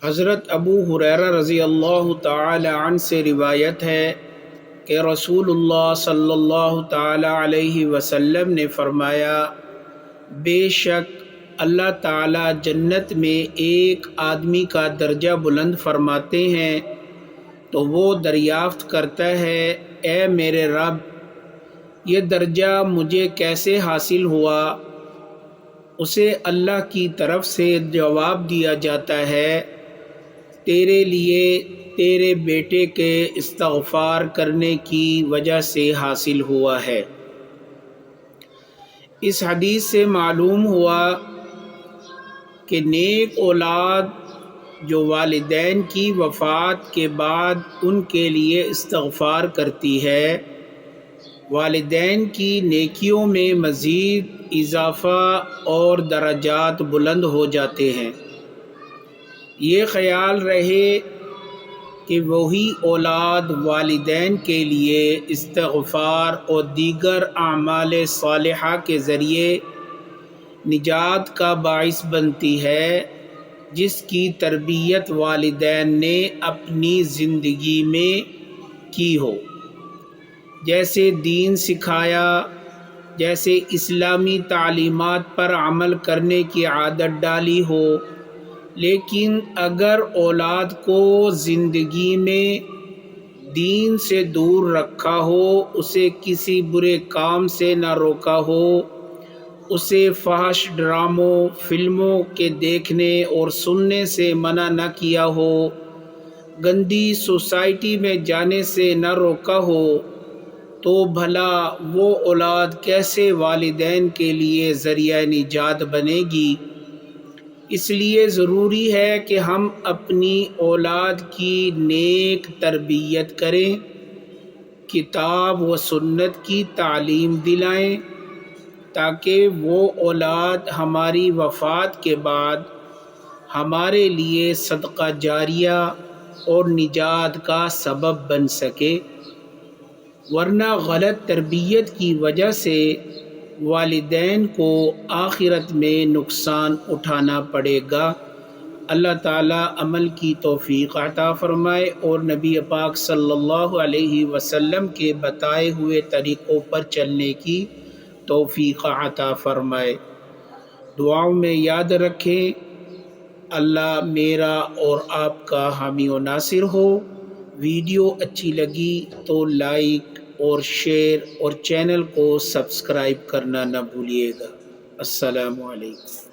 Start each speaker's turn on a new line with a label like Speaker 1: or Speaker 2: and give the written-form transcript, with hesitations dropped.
Speaker 1: حضرت ابو ہریرہ رضی اللہ تعالی عنہ سے روایت ہے کہ رسول اللہ صلی اللہ تعالی علیہ وسلم نے فرمایا، بے شک اللہ تعالی جنت میں ایک آدمی کا درجہ بلند فرماتے ہیں تو وہ دریافت کرتا ہے، اے میرے رب، یہ درجہ مجھے کیسے حاصل ہوا؟ اسے اللہ کی طرف سے جواب دیا جاتا ہے، تیرے لیے تیرے بیٹے کے استغفار کرنے کی وجہ سے حاصل ہوا ہے۔ اس حدیث سے معلوم ہوا کہ نیک اولاد جو والدین کی وفات کے بعد ان کے لیے استغفار کرتی ہے، والدین کی نیکیوں میں مزید اضافہ اور درجات بلند ہو جاتے ہیں۔ یہ خیال رہے کہ وہی اولاد والدین کے لیے استغفار اور دیگر اعمال صالحہ کے ذریعے نجات کا باعث بنتی ہے، جس کی تربیت والدین نے اپنی زندگی میں کی ہو، جیسے دین سکھایا، جیسے اسلامی تعلیمات پر عمل کرنے کی عادت ڈالی ہو۔ لیکن اگر اولاد کو زندگی میں دین سے دور رکھا ہو، اسے کسی برے کام سے نہ روکا ہو، اسے فحش ڈراموں فلموں کے دیکھنے اور سننے سے منع نہ کیا ہو، گندی سوسائٹی میں جانے سے نہ روکا ہو، تو بھلا وہ اولاد کیسے والدین کے لیے ذریعہ نجات بنے گی؟ اس لیے ضروری ہے کہ ہم اپنی اولاد کی نیک تربیت کریں، کتاب و سنت کی تعلیم دلائیں، تاکہ وہ اولاد ہماری وفات کے بعد ہمارے لیے صدقہ جاریہ اور نجات کا سبب بن سکے، ورنہ غلط تربیت کی وجہ سے والدین کو آخرت میں نقصان اٹھانا پڑے گا۔ اللہ تعالیٰ عمل کی توفیق عطا فرمائے اور نبی پاک صلی اللہ علیہ وسلم کے بتائے ہوئے طریقوں پر چلنے کی توفیق عطا فرمائے۔ دعاؤں میں یاد رکھیں، اللہ میرا اور آپ کا حامی و ناصر ہو۔ ویڈیو اچھی لگی تو لائک اور شیئر اور چینل کو سبسکرائب کرنا نہ بھولیے گا۔ السلام علیکم۔